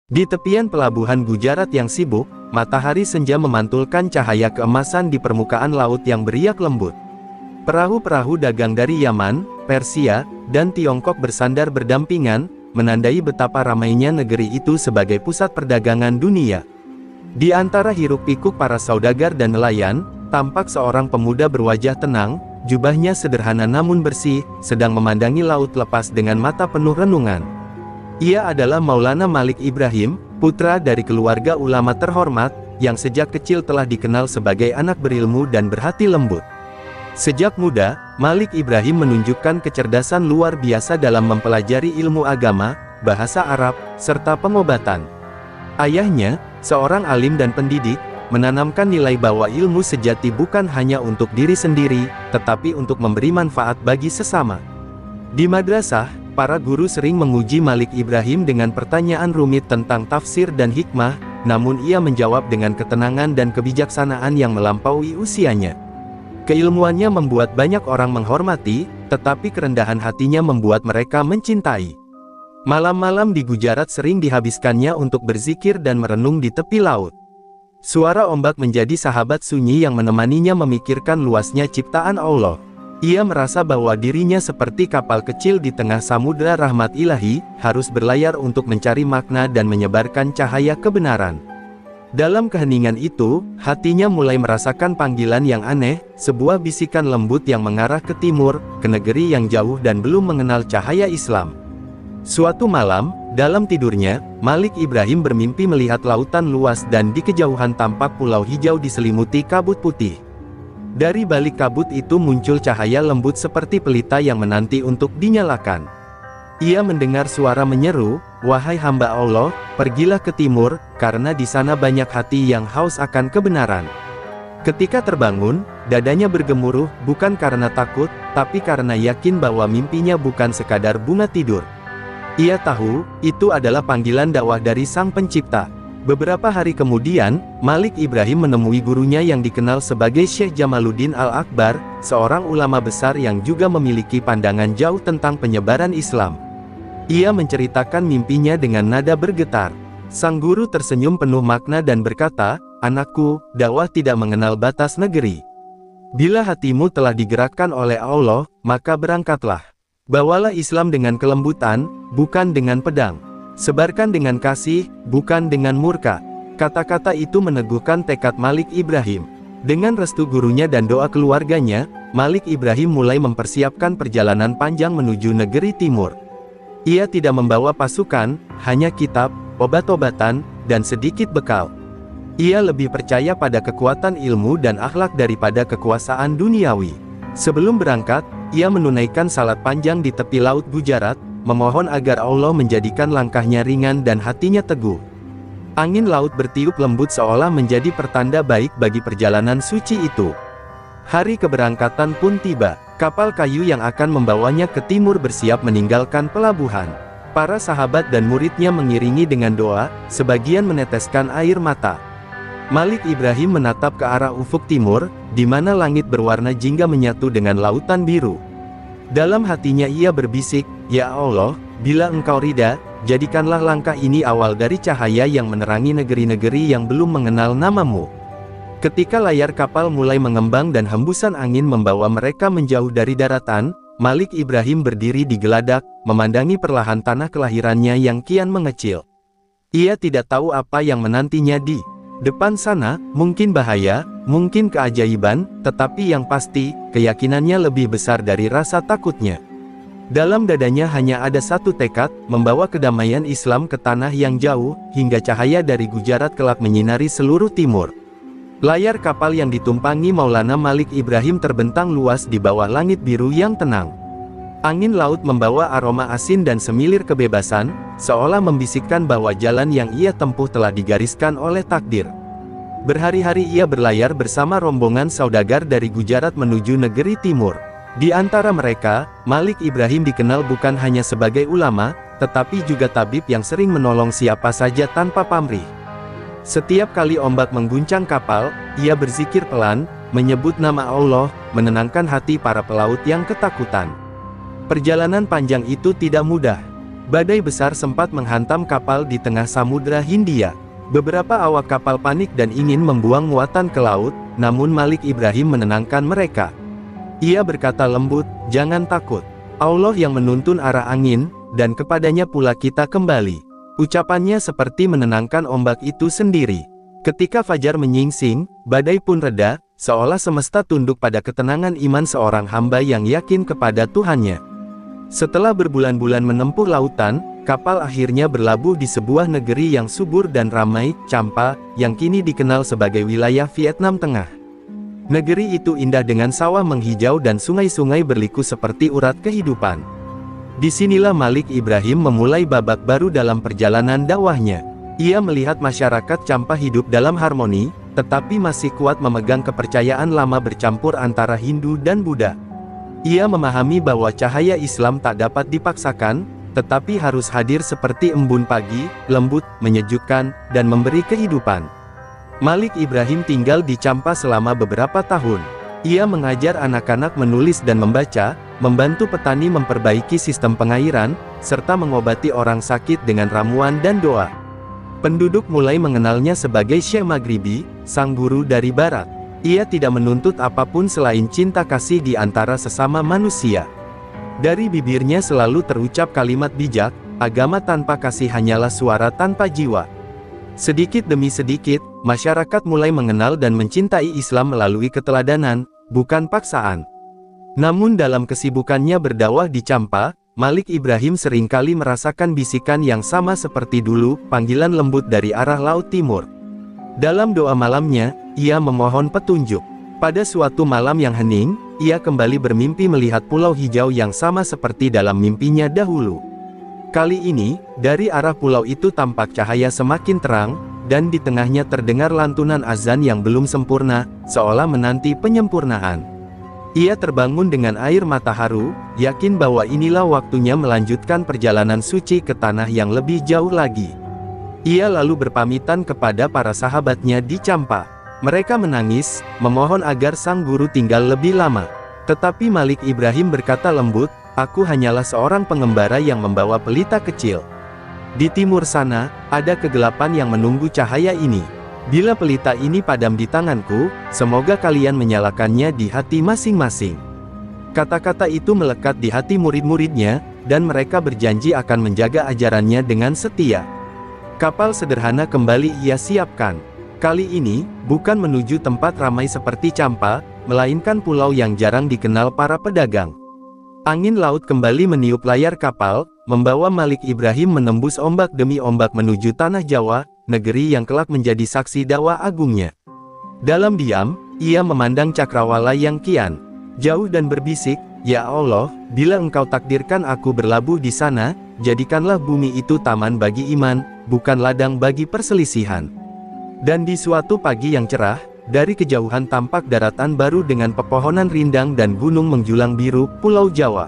Di tepian pelabuhan Gujarat yang sibuk, matahari senja memantulkan cahaya keemasan di permukaan laut yang beriak lembut. Perahu-perahu dagang dari Yaman, Persia, dan Tiongkok bersandar berdampingan, menandai betapa ramainya negeri itu sebagai pusat perdagangan dunia. Di antara hiruk-pikuk para saudagar dan nelayan, tampak seorang pemuda berwajah tenang, jubahnya sederhana namun bersih, sedang memandangi laut lepas dengan mata penuh renungan. Ia adalah Maulana Malik Ibrahim, putra dari keluarga ulama terhormat, yang sejak kecil telah dikenal sebagai anak berilmu dan berhati lembut. Sejak muda, Malik Ibrahim menunjukkan kecerdasan luar biasa dalam mempelajari ilmu agama, bahasa Arab, serta pengobatan. Ayahnya, seorang alim dan pendidik, menanamkan nilai bahwa ilmu sejati bukan hanya untuk diri sendiri, tetapi untuk memberi manfaat bagi sesama. Di madrasah, para guru sering menguji Malik Ibrahim dengan pertanyaan rumit tentang tafsir dan hikmah, namun ia menjawab dengan ketenangan dan kebijaksanaan yang melampaui usianya. Keilmuannya membuat banyak orang menghormati, tetapi kerendahan hatinya membuat mereka mencintai. Malam-malam di Gujarat sering dihabiskannya untuk berzikir dan merenung di tepi laut. Suara ombak menjadi sahabat sunyi yang menemaninya memikirkan luasnya ciptaan Allah. Ia merasa bahwa dirinya seperti kapal kecil di tengah samudera rahmat ilahi, harus berlayar untuk mencari makna dan menyebarkan cahaya kebenaran. Dalam keheningan itu, hatinya mulai merasakan panggilan yang aneh, sebuah bisikan lembut yang mengarah ke timur, ke negeri yang jauh dan belum mengenal cahaya Islam. Suatu malam, dalam tidurnya, Malik Ibrahim bermimpi melihat lautan luas dan di kejauhan tampak pulau hijau diselimuti kabut putih. Dari balik kabut itu muncul cahaya lembut seperti pelita yang menanti untuk dinyalakan. Ia mendengar suara menyeru, "Wahai hamba Allah, pergilah ke timur, karena di sana banyak hati yang haus akan kebenaran." Ketika terbangun, dadanya bergemuruh, bukan karena takut, tapi karena yakin bahwa mimpinya bukan sekadar bunga tidur. Ia tahu, itu adalah panggilan dakwah dari Sang Pencipta. Beberapa hari kemudian, Malik Ibrahim menemui gurunya yang dikenal sebagai Syekh Jamaluddin Al-Akbar, seorang ulama besar yang juga memiliki pandangan jauh tentang penyebaran Islam. Ia menceritakan mimpinya dengan nada bergetar. Sang guru tersenyum penuh makna dan berkata, "Anakku, dakwah tidak mengenal batas negeri. Bila hatimu telah digerakkan oleh Allah, maka berangkatlah. Bawalah Islam dengan kelembutan, bukan dengan pedang. Sebarkan dengan kasih, bukan dengan murka." Kata-kata itu meneguhkan tekad Malik Ibrahim. Dengan restu gurunya dan doa keluarganya, Malik Ibrahim mulai mempersiapkan perjalanan panjang menuju negeri timur. Ia tidak membawa pasukan, hanya kitab, obat-obatan, dan sedikit bekal. Ia lebih percaya pada kekuatan ilmu dan akhlak daripada kekuasaan duniawi. Sebelum berangkat, ia menunaikan salat panjang di tepi laut Gujarat, memohon agar Allah menjadikan langkahnya ringan dan hatinya teguh. Angin laut bertiup lembut seolah menjadi pertanda baik bagi perjalanan suci itu. Hari keberangkatan pun tiba. Kapal kayu yang akan membawanya ke timur bersiap meninggalkan pelabuhan. Para sahabat dan muridnya mengiringi dengan doa, sebagian meneteskan air mata. Malik Ibrahim menatap ke arah ufuk timur, di mana langit berwarna jingga menyatu dengan lautan biru. Dalam hatinya ia berbisik, "Ya Allah, bila Engkau ridha, jadikanlah langkah ini awal dari cahaya yang menerangi negeri-negeri yang belum mengenal nama-Mu." Ketika layar kapal mulai mengembang dan hembusan angin membawa mereka menjauh dari daratan, Malik Ibrahim berdiri di geladak, memandangi perlahan tanah kelahirannya yang kian mengecil. Ia tidak tahu apa yang menantinya di depan sana, mungkin bahaya, mungkin keajaiban, tetapi yang pasti, keyakinannya lebih besar dari rasa takutnya. Dalam dadanya hanya ada satu tekad, membawa kedamaian Islam ke tanah yang jauh, hingga cahaya dari Gujarat kelak menyinari seluruh timur. Layar kapal yang ditumpangi Maulana Malik Ibrahim terbentang luas di bawah langit biru yang tenang. Angin laut membawa aroma asin dan semilir kebebasan, seolah membisikkan bahwa jalan yang ia tempuh telah digariskan oleh takdir. Berhari-hari ia berlayar bersama rombongan saudagar dari Gujarat menuju negeri timur. Di antara mereka, Malik Ibrahim dikenal bukan hanya sebagai ulama, tetapi juga tabib yang sering menolong siapa saja tanpa pamrih. Setiap kali ombak mengguncang kapal, ia berzikir pelan, menyebut nama Allah, menenangkan hati para pelaut yang ketakutan. Perjalanan panjang itu tidak mudah. Badai besar sempat menghantam kapal di tengah Samudra Hindia. Beberapa awak kapal panik dan ingin membuang muatan ke laut, namun Malik Ibrahim menenangkan mereka. Ia berkata lembut, "Jangan takut. Allah yang menuntun arah angin, dan kepadanya pula kita kembali." Ucapannya seperti menenangkan ombak itu sendiri. Ketika fajar menyingsing, badai pun reda, seolah semesta tunduk pada ketenangan iman seorang hamba yang yakin kepada Tuhannya. Setelah berbulan-bulan menempuh lautan, kapal akhirnya berlabuh di sebuah negeri yang subur dan ramai, Champa, yang kini dikenal sebagai wilayah Vietnam Tengah. Negeri itu indah dengan sawah menghijau dan sungai-sungai berliku seperti urat kehidupan. Disinilah Malik Ibrahim memulai babak baru dalam perjalanan dakwahnya. Ia melihat masyarakat Champa hidup dalam harmoni, tetapi masih kuat memegang kepercayaan lama bercampur antara Hindu dan Buddha. Ia memahami bahwa cahaya Islam tak dapat dipaksakan, tetapi harus hadir seperti embun pagi, lembut, menyejukkan, dan memberi kehidupan. Malik Ibrahim tinggal di Champa selama beberapa tahun. Ia mengajar anak-anak menulis dan membaca, membantu petani memperbaiki sistem pengairan, serta mengobati orang sakit dengan ramuan dan doa. Penduduk mulai mengenalnya sebagai Syekh Maghribi, sang guru dari barat. Ia tidak menuntut apapun selain cinta kasih di antara sesama manusia. Dari bibirnya selalu terucap kalimat bijak, agama tanpa kasih hanyalah suara tanpa jiwa. Sedikit demi sedikit, masyarakat mulai mengenal dan mencintai Islam melalui keteladanan, bukan paksaan. Namun dalam kesibukannya berdakwah di Champa, Malik Ibrahim seringkali merasakan bisikan yang sama seperti dulu, panggilan lembut dari arah Laut Timur. Dalam doa malamnya, ia memohon petunjuk. Pada suatu malam yang hening, ia kembali bermimpi melihat pulau hijau yang sama seperti dalam mimpinya dahulu. Kali ini, dari arah pulau itu tampak cahaya semakin terang, dan di tengahnya terdengar lantunan azan yang belum sempurna, seolah menanti penyempurnaan. Ia terbangun dengan air mata haru, yakin bahwa inilah waktunya melanjutkan perjalanan suci ke tanah yang lebih jauh lagi. Ia lalu berpamitan kepada para sahabatnya di Champa. Mereka menangis, memohon agar sang guru tinggal lebih lama. Tetapi Malik Ibrahim berkata lembut, "Aku hanyalah seorang pengembara yang membawa pelita kecil. Di timur sana, ada kegelapan yang menunggu cahaya ini. Bila pelita ini padam di tanganku, semoga kalian menyalakannya di hati masing-masing." Kata-kata itu melekat di hati murid-muridnya, dan mereka berjanji akan menjaga ajarannya dengan setia. Kapal sederhana kembali ia siapkan. Kali ini, bukan menuju tempat ramai seperti Champa, melainkan pulau yang jarang dikenal para pedagang. Angin laut kembali meniup layar kapal, membawa Malik Ibrahim menembus ombak demi ombak menuju tanah Jawa, negeri yang kelak menjadi saksi dakwah agungnya. Dalam diam, ia memandang cakrawala yang kian jauh dan berbisik, "Ya Allah, bila Engkau takdirkan aku berlabuh di sana, jadikanlah bumi itu taman bagi iman, bukan ladang bagi perselisihan." Dan di suatu pagi yang cerah, dari kejauhan tampak daratan baru dengan pepohonan rindang dan gunung menjulang biru, Pulau Jawa.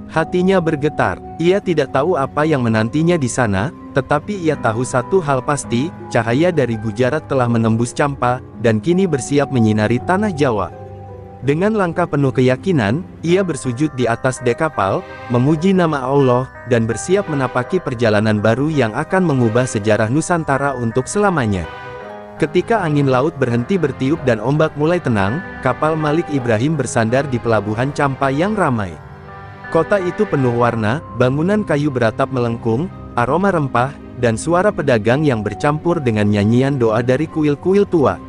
Hatinya bergetar. Ia tidak tahu apa yang menantinya di sana, tetapi ia tahu satu hal pasti, cahaya dari Gujarat telah menembus Champa, dan kini bersiap menyinari tanah Jawa. Dengan langkah penuh keyakinan, ia bersujud di atas dek kapal, memuji nama Allah, dan bersiap menapaki perjalanan baru yang akan mengubah sejarah Nusantara untuk selamanya. Ketika angin laut berhenti bertiup dan ombak mulai tenang, kapal Malik Ibrahim bersandar di pelabuhan Champa yang ramai. Kota itu penuh warna, bangunan kayu beratap melengkung, aroma rempah, dan suara pedagang yang bercampur dengan nyanyian doa dari kuil-kuil tua.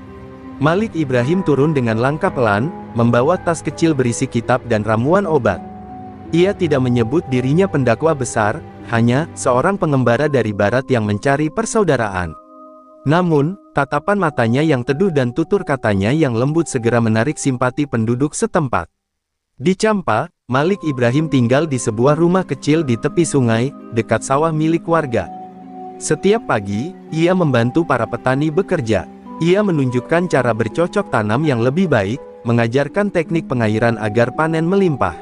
Malik Ibrahim turun dengan langkah pelan, membawa tas kecil berisi kitab dan ramuan obat. Ia tidak menyebut dirinya pendakwah besar, hanya seorang pengembara dari barat yang mencari persaudaraan. Namun, tatapan matanya yang teduh dan tutur katanya yang lembut segera menarik simpati penduduk setempat. Di Champa, Malik Ibrahim tinggal di sebuah rumah kecil di tepi sungai, dekat sawah milik warga. Setiap pagi, ia membantu para petani bekerja. Ia menunjukkan cara bercocok tanam yang lebih baik, mengajarkan teknik pengairan agar panen melimpah.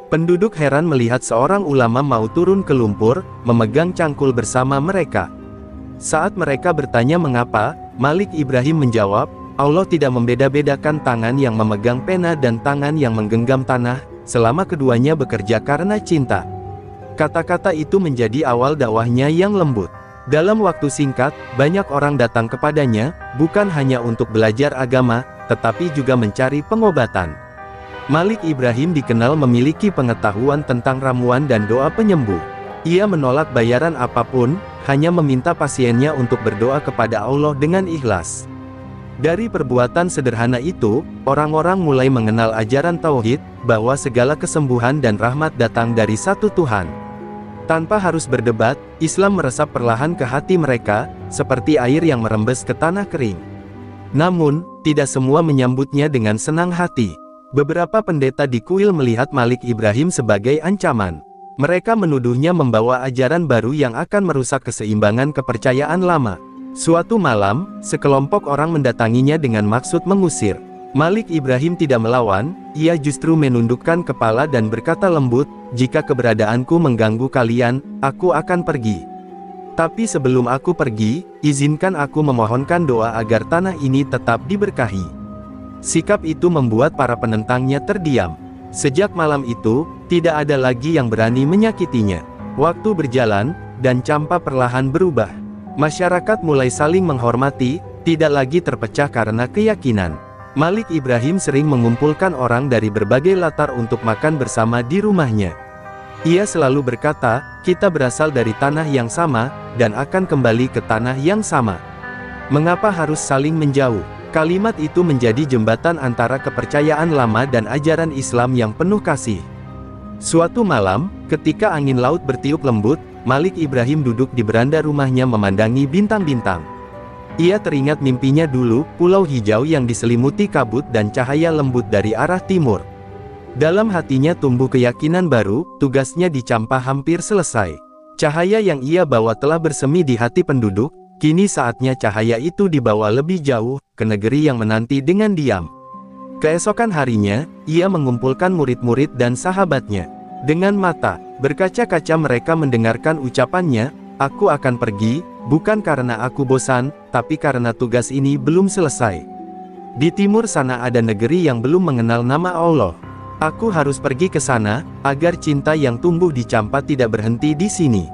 Penduduk heran melihat seorang ulama mau turun ke lumpur, memegang cangkul bersama mereka. Saat mereka bertanya mengapa, Malik Ibrahim menjawab, "Allah tidak membeda-bedakan tangan yang memegang pena dan tangan yang menggenggam tanah, selama keduanya bekerja karena cinta." Kata-kata itu menjadi awal dakwahnya yang lembut. Dalam waktu singkat, banyak orang datang kepadanya, bukan hanya untuk belajar agama, tetapi juga mencari pengobatan. Malik Ibrahim dikenal memiliki pengetahuan tentang ramuan dan doa penyembuh. Ia menolak bayaran apapun, hanya meminta pasiennya untuk berdoa kepada Allah dengan ikhlas. Dari perbuatan sederhana itu, orang-orang mulai mengenal ajaran tauhid, bahwa segala kesembuhan dan rahmat datang dari satu Tuhan. Tanpa harus berdebat, Islam meresap perlahan ke hati mereka, seperti air yang merembes ke tanah kering. Namun, tidak semua menyambutnya dengan senang hati. Beberapa pendeta di kuil melihat Malik Ibrahim sebagai ancaman. Mereka menuduhnya membawa ajaran baru yang akan merusak keseimbangan kepercayaan lama. Suatu malam, sekelompok orang mendatanginya dengan maksud mengusir. Malik Ibrahim tidak melawan, ia justru menundukkan kepala dan berkata lembut, "Jika keberadaanku mengganggu kalian, aku akan pergi. Tapi sebelum aku pergi, izinkan aku memohonkan doa agar tanah ini tetap diberkahi." Sikap itu membuat para penentangnya terdiam. Sejak malam itu, tidak ada lagi yang berani menyakitinya. Waktu berjalan, dan Champa perlahan berubah. Masyarakat mulai saling menghormati, tidak lagi terpecah karena keyakinan. Malik Ibrahim sering mengumpulkan orang dari berbagai latar untuk makan bersama di rumahnya. Ia selalu berkata, "Kita berasal dari tanah yang sama, dan akan kembali ke tanah yang sama. Mengapa harus saling menjauh?" Kalimat itu menjadi jembatan antara kepercayaan lama dan ajaran Islam yang penuh kasih. Suatu malam, ketika angin laut bertiup lembut, Malik Ibrahim duduk di beranda rumahnya memandangi bintang-bintang. Ia teringat mimpinya dulu, pulau hijau yang diselimuti kabut dan cahaya lembut dari arah timur. Dalam hatinya tumbuh keyakinan baru, tugasnya di Champa hampir selesai. Cahaya yang ia bawa telah bersemi di hati penduduk, kini saatnya cahaya itu dibawa lebih jauh, ke negeri yang menanti dengan diam. Keesokan harinya, ia mengumpulkan murid-murid dan sahabatnya. Dengan mata berkaca-kaca mereka mendengarkan ucapannya, "Aku akan pergi, bukan karena aku bosan, tapi karena tugas ini belum selesai. Di timur sana ada negeri yang belum mengenal nama Allah. Aku harus pergi ke sana, agar cinta yang tumbuh di Champa tidak berhenti di sini."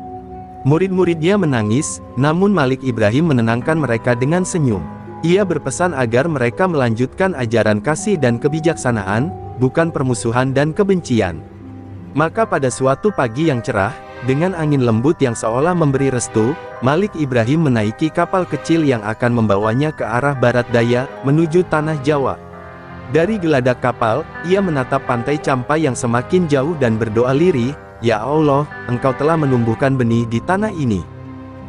Murid-muridnya menangis, namun Malik Ibrahim menenangkan mereka dengan senyum. Ia berpesan agar mereka melanjutkan ajaran kasih dan kebijaksanaan, bukan permusuhan dan kebencian. Maka pada suatu pagi yang cerah, dengan angin lembut yang seolah memberi restu, Malik Ibrahim menaiki kapal kecil yang akan membawanya ke arah barat daya, menuju tanah Jawa. Dari geladak kapal, ia menatap pantai Champa yang semakin jauh dan berdoa lirih, "Ya Allah, Engkau telah menumbuhkan benih di tanah ini.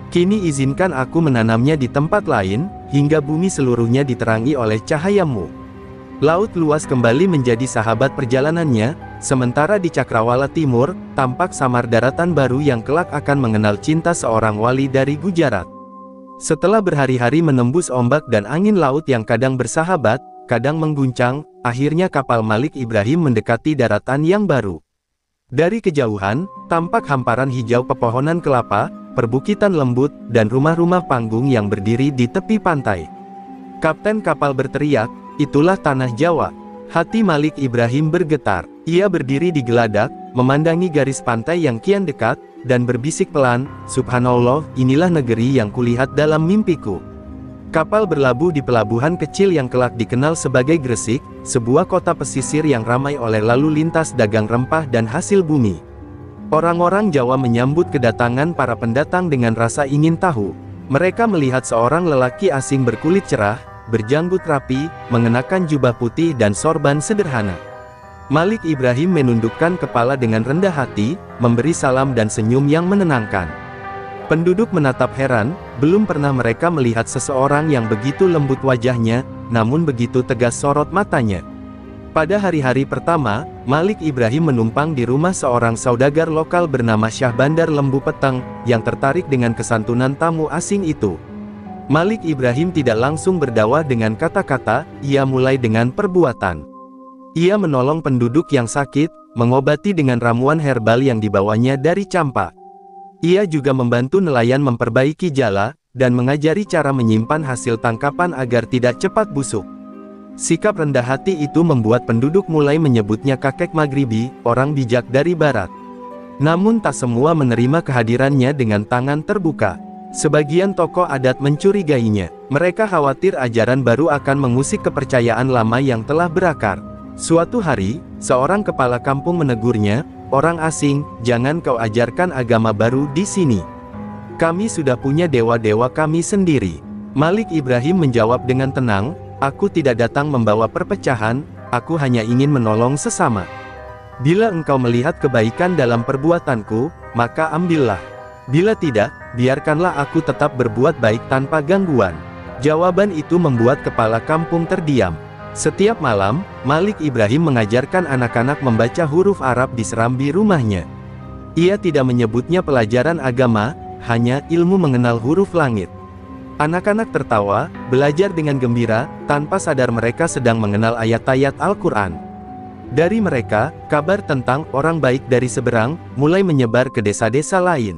Kini izinkan aku menanamnya di tempat lain, hingga bumi seluruhnya diterangi oleh cahaya-Mu." Laut luas kembali menjadi sahabat perjalanannya, sementara di Cakrawala Timur, tampak samar daratan baru yang kelak akan mengenal cinta seorang wali dari Gujarat. Setelah berhari-hari menembus ombak dan angin laut yang kadang bersahabat, kadang mengguncang, akhirnya kapal Malik Ibrahim mendekati daratan yang baru. Dari kejauhan, tampak hamparan hijau pepohonan kelapa, perbukitan lembut, dan rumah-rumah panggung yang berdiri di tepi pantai. Kapten kapal berteriak, "Itulah tanah Jawa." Hati Malik Ibrahim bergetar. Ia berdiri di geladak, memandangi garis pantai yang kian dekat, dan berbisik pelan, "Subhanallah, inilah negeri yang kulihat dalam mimpiku." Kapal berlabuh di pelabuhan kecil yang kelak dikenal sebagai Gresik, sebuah kota pesisir yang ramai oleh lalu lintas dagang rempah dan hasil bumi. Orang-orang Jawa menyambut kedatangan para pendatang dengan rasa ingin tahu. Mereka melihat seorang lelaki asing berkulit cerah, berjanggut rapi, mengenakan jubah putih dan sorban sederhana. Malik Ibrahim menundukkan kepala dengan rendah hati, memberi salam dan senyum yang menenangkan. Penduduk menatap heran, belum pernah mereka melihat seseorang yang begitu lembut wajahnya, namun begitu tegas sorot matanya. Pada hari-hari pertama, Malik Ibrahim menumpang di rumah seorang saudagar lokal bernama Syah Bandar Lembu Peteng, yang tertarik dengan kesantunan tamu asing itu. Malik Ibrahim tidak langsung berdakwah dengan kata-kata, ia mulai dengan perbuatan. Ia menolong penduduk yang sakit, mengobati dengan ramuan herbal yang dibawanya dari Champa. Ia juga membantu nelayan memperbaiki jala, dan mengajari cara menyimpan hasil tangkapan agar tidak cepat busuk. Sikap rendah hati itu membuat penduduk mulai menyebutnya kakek Maghribi, orang bijak dari barat. Namun tak semua menerima kehadirannya dengan tangan terbuka. Sebagian tokoh adat mencurigainya. Mereka khawatir ajaran baru akan mengusik kepercayaan lama yang telah berakar. Suatu hari, seorang kepala kampung menegurnya, "Orang asing, jangan kau ajarkan agama baru di sini. Kami sudah punya dewa-dewa kami sendiri." Malik Ibrahim menjawab dengan tenang, "Aku tidak datang membawa perpecahan, aku hanya ingin menolong sesama. Bila engkau melihat kebaikan dalam perbuatanku, maka ambillah. Bila tidak, biarkanlah aku tetap berbuat baik tanpa gangguan." Jawaban itu membuat kepala kampung terdiam. Setiap malam, Malik Ibrahim mengajarkan anak-anak membaca huruf Arab di serambi rumahnya. Ia tidak menyebutnya pelajaran agama, hanya ilmu mengenal huruf langit. Anak-anak tertawa, belajar dengan gembira, tanpa sadar mereka sedang mengenal ayat-ayat Al-Quran. Dari mereka, kabar tentang orang baik dari seberang mulai menyebar ke desa-desa lain.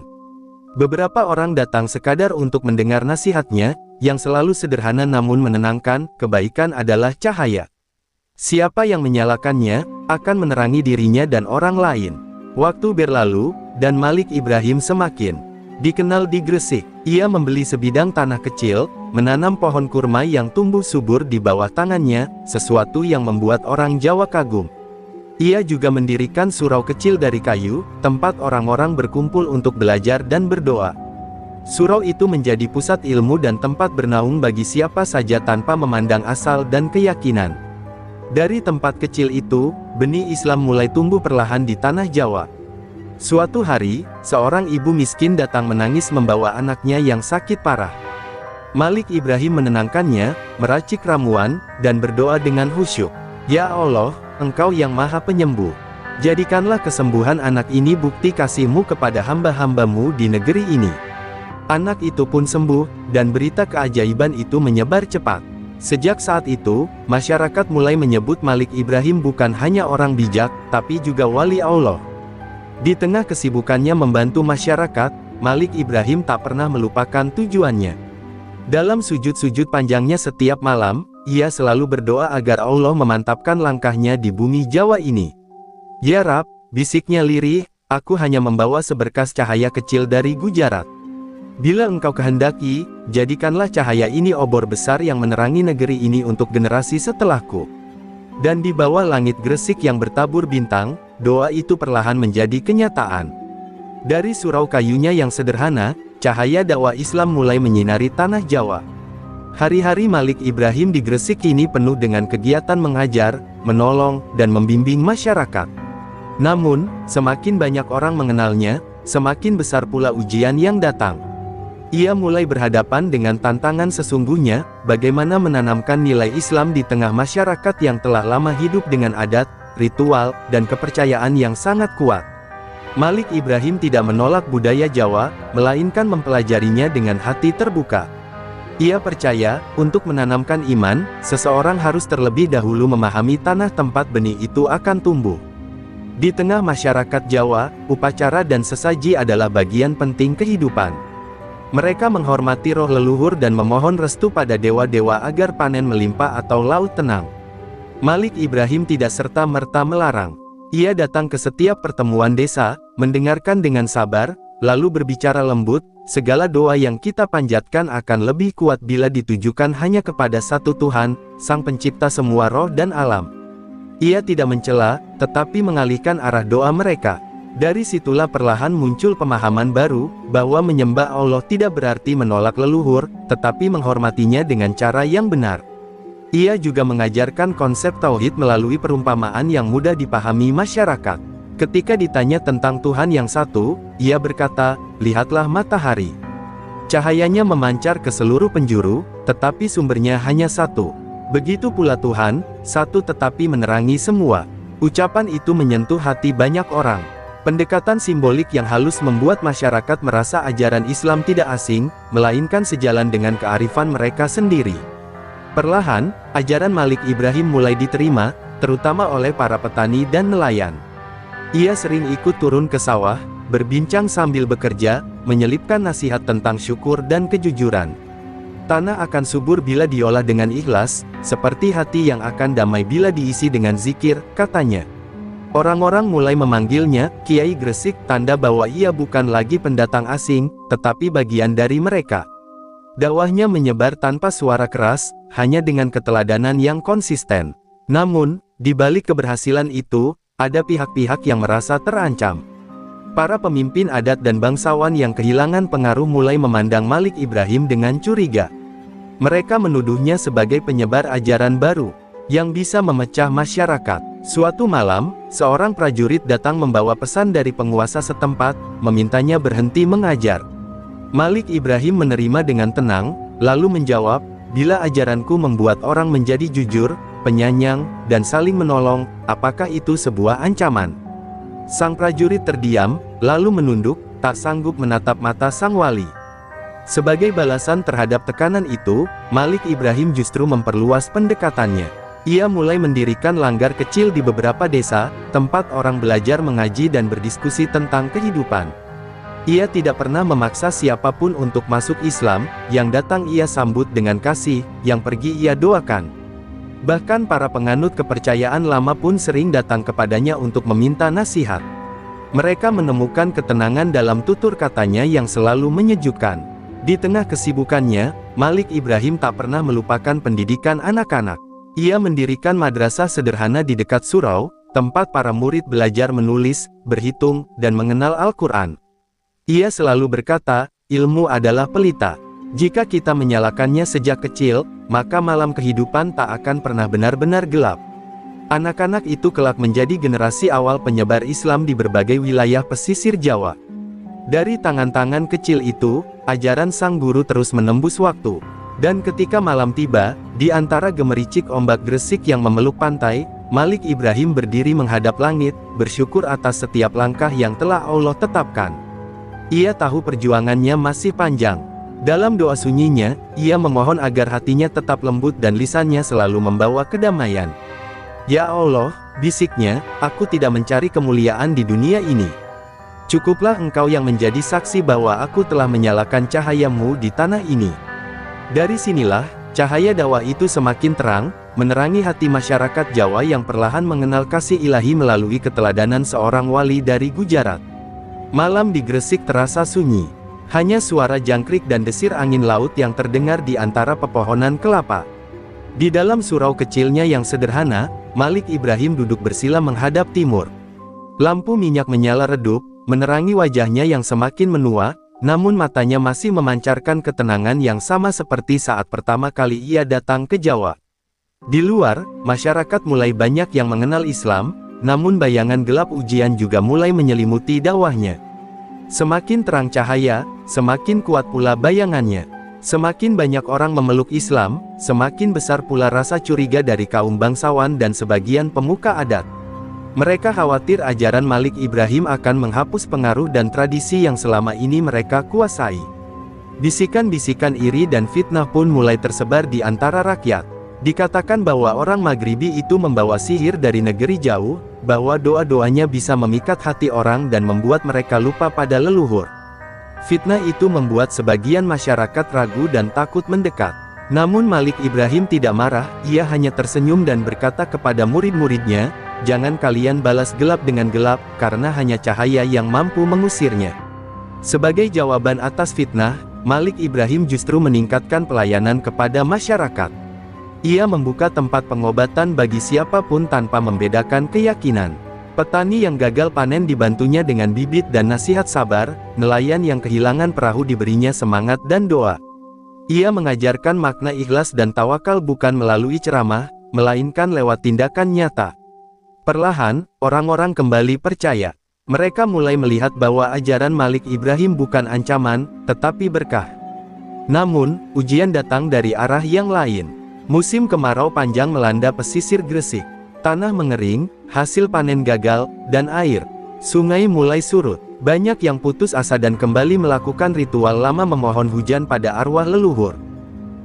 Beberapa orang datang sekadar untuk mendengar nasihatnya, yang selalu sederhana namun menenangkan, kebaikan adalah cahaya. Siapa yang menyalakannya, akan menerangi dirinya dan orang lain. Waktu berlalu, dan Malik Ibrahim semakin dikenal di Gresik. Ia membeli sebidang tanah kecil, menanam pohon kurma yang tumbuh subur di bawah tangannya, sesuatu yang membuat orang Jawa kagum. Ia juga mendirikan surau kecil dari kayu, tempat orang-orang berkumpul untuk belajar dan berdoa. Surau itu menjadi pusat ilmu dan tempat bernaung bagi siapa saja tanpa memandang asal dan keyakinan. Dari tempat kecil itu, benih Islam mulai tumbuh perlahan di tanah Jawa. Suatu hari, seorang ibu miskin datang menangis membawa anaknya yang sakit parah. Malik Ibrahim menenangkannya, meracik ramuan, dan berdoa dengan khusyuk. "Ya Allah, Engkau yang Maha Penyembuh. Jadikanlah kesembuhan anak ini bukti kasih-Mu kepada hamba-hamba-Mu di negeri ini." Anak itu pun sembuh, dan berita keajaiban itu menyebar cepat. Sejak saat itu, masyarakat mulai menyebut Malik Ibrahim bukan hanya orang bijak, tapi juga wali Allah. Di tengah kesibukannya membantu masyarakat, Malik Ibrahim tak pernah melupakan tujuannya. Dalam sujud-sujud panjangnya setiap malam, ia selalu berdoa agar Allah memantapkan langkahnya di bumi Jawa ini. "Ya Rab," bisiknya lirih, "aku hanya membawa seberkas cahaya kecil dari Gujarat. Bila Engkau kehendaki, jadikanlah cahaya ini obor besar yang menerangi negeri ini untuk generasi setelahku." Dan di bawah langit Gresik yang bertabur bintang, doa itu perlahan menjadi kenyataan. Dari surau kayunya yang sederhana, cahaya dakwah Islam mulai menyinari tanah Jawa. Hari-hari Malik Ibrahim di Gresik kini penuh dengan kegiatan mengajar, menolong, dan membimbing masyarakat. Namun, semakin banyak orang mengenalnya, semakin besar pula ujian yang datang. Ia mulai berhadapan dengan tantangan sesungguhnya, bagaimana menanamkan nilai Islam di tengah masyarakat yang telah lama hidup dengan adat, ritual, dan kepercayaan yang sangat kuat. Malik Ibrahim tidak menolak budaya Jawa, melainkan mempelajarinya dengan hati terbuka. Ia percaya, untuk menanamkan iman, seseorang harus terlebih dahulu memahami tanah tempat benih itu akan tumbuh. Di tengah masyarakat Jawa, upacara dan sesaji adalah bagian penting kehidupan. Mereka menghormati roh leluhur dan memohon restu pada dewa-dewa agar panen melimpah atau laut tenang. Malik Ibrahim tidak serta-merta melarang. Ia datang ke setiap pertemuan desa, mendengarkan dengan sabar, lalu berbicara lembut, "Segala doa yang kita panjatkan akan lebih kuat bila ditujukan hanya kepada satu Tuhan, Sang Pencipta semua roh dan alam." Ia tidak mencela, tetapi mengalihkan arah doa mereka. Dari situlah perlahan muncul pemahaman baru, bahwa menyembah Allah tidak berarti menolak leluhur, tetapi menghormatinya dengan cara yang benar. Ia juga mengajarkan konsep tauhid melalui perumpamaan yang mudah dipahami masyarakat. Ketika ditanya tentang Tuhan yang satu, ia berkata, "Lihatlah matahari. Cahayanya memancar ke seluruh penjuru, tetapi sumbernya hanya satu. Begitu pula Tuhan, satu tetapi menerangi semua." Ucapan itu menyentuh hati banyak orang. Pendekatan simbolik yang halus membuat masyarakat merasa ajaran Islam tidak asing, melainkan sejalan dengan kearifan mereka sendiri. Perlahan, ajaran Malik Ibrahim mulai diterima, terutama oleh para petani dan nelayan. Ia sering ikut turun ke sawah, berbincang sambil bekerja, menyelipkan nasihat tentang syukur dan kejujuran. Tanah akan subur bila diolah dengan ikhlas, seperti hati yang akan damai bila diisi dengan zikir, katanya. Orang-orang mulai memanggilnya Kiai Gresik, tanda bahwa ia bukan lagi pendatang asing, tetapi bagian dari mereka. Dakwahnya menyebar tanpa suara keras, hanya dengan keteladanan yang konsisten. Namun, di balik keberhasilan itu, ada pihak-pihak yang merasa terancam. Para pemimpin adat dan bangsawan yang kehilangan pengaruh mulai memandang Malik Ibrahim dengan curiga. Mereka menuduhnya sebagai penyebar ajaran baru, yang bisa memecah masyarakat. Suatu malam, seorang prajurit datang membawa pesan dari penguasa setempat, memintanya berhenti mengajar. Malik Ibrahim menerima dengan tenang, lalu menjawab, "Bila ajaranku membuat orang menjadi jujur, penyayang, dan saling menolong, apakah itu sebuah ancaman?" Sang prajurit terdiam, lalu menunduk, tak sanggup menatap mata sang wali. Sebagai balasan terhadap tekanan itu, Malik Ibrahim justru memperluas pendekatannya. Ia mulai mendirikan langgar kecil di beberapa desa, tempat orang belajar mengaji dan berdiskusi tentang kehidupan. Ia tidak pernah memaksa siapapun untuk masuk Islam, yang datang ia sambut dengan kasih, yang pergi ia doakan. Bahkan para penganut kepercayaan lama pun sering datang kepadanya untuk meminta nasihat. Mereka menemukan ketenangan dalam tutur katanya yang selalu menyejukkan. Di tengah kesibukannya, Malik Ibrahim tak pernah melupakan pendidikan anak-anak. Ia mendirikan madrasah sederhana di dekat surau, tempat para murid belajar menulis, berhitung, dan mengenal Al-Quran. Ia selalu berkata, ilmu adalah pelita. Jika kita menyalakannya sejak kecil, maka malam kehidupan tak akan pernah benar-benar gelap. Anak-anak itu kelak menjadi generasi awal penyebar Islam di berbagai wilayah pesisir Jawa. Dari tangan-tangan kecil itu, ajaran sang guru terus menembus waktu. Dan ketika malam tiba, di antara gemericik ombak Gresik yang memeluk pantai, Malik Ibrahim berdiri menghadap langit, bersyukur atas setiap langkah yang telah Allah tetapkan. Ia tahu perjuangannya masih panjang. Dalam doa sunyinya, ia memohon agar hatinya tetap lembut dan lisannya selalu membawa kedamaian. "Ya Allah," bisiknya, "aku tidak mencari kemuliaan di dunia ini. Cukuplah Engkau yang menjadi saksi bahwa aku telah menyalakan cahaya-Mu di tanah ini." Dari sinilah, cahaya dakwah itu semakin terang, menerangi hati masyarakat Jawa yang perlahan mengenal kasih ilahi melalui keteladanan seorang wali dari Gujarat. Malam di Gresik terasa sunyi. Hanya suara jangkrik dan desir angin laut yang terdengar di antara pepohonan kelapa. Di dalam surau kecilnya yang sederhana, Malik Ibrahim duduk bersila menghadap timur. Lampu minyak menyala redup, menerangi wajahnya yang semakin menua, namun matanya masih memancarkan ketenangan yang sama seperti saat pertama kali ia datang ke Jawa. Di luar, masyarakat mulai banyak yang mengenal Islam, namun bayangan gelap ujian juga mulai menyelimuti dakwahnya. Semakin terang cahaya, semakin kuat pula bayangannya. Semakin banyak orang memeluk Islam, semakin besar pula rasa curiga dari kaum bangsawan dan sebagian pemuka adat. Mereka khawatir ajaran Malik Ibrahim akan menghapus pengaruh dan tradisi yang selama ini mereka kuasai. Bisikan-bisikan iri dan fitnah pun mulai tersebar di antara rakyat. Dikatakan bahwa orang Maghribi itu membawa sihir dari negeri jauh, bahwa doa-doanya bisa memikat hati orang dan membuat mereka lupa pada leluhur. Fitnah itu membuat sebagian masyarakat ragu dan takut mendekat. Namun Malik Ibrahim tidak marah, ia hanya tersenyum dan berkata kepada murid-muridnya, "Jangan kalian balas gelap dengan gelap, karena hanya cahaya yang mampu mengusirnya." Sebagai jawaban atas fitnah, Malik Ibrahim justru meningkatkan pelayanan kepada masyarakat. Ia membuka tempat pengobatan bagi siapapun tanpa membedakan keyakinan. Petani yang gagal panen dibantunya dengan bibit dan nasihat sabar, nelayan yang kehilangan perahu diberinya semangat dan doa. Ia mengajarkan makna ikhlas dan tawakal bukan melalui ceramah, melainkan lewat tindakan nyata. Perlahan, orang-orang kembali percaya. Mereka mulai melihat bahwa ajaran Malik Ibrahim bukan ancaman, tetapi berkah. Namun, ujian datang dari arah yang lain. Musim kemarau panjang melanda pesisir Gresik. Tanah mengering, hasil panen gagal, dan air sungai mulai surut. Banyak yang putus asa dan kembali melakukan ritual lama memohon hujan pada arwah leluhur.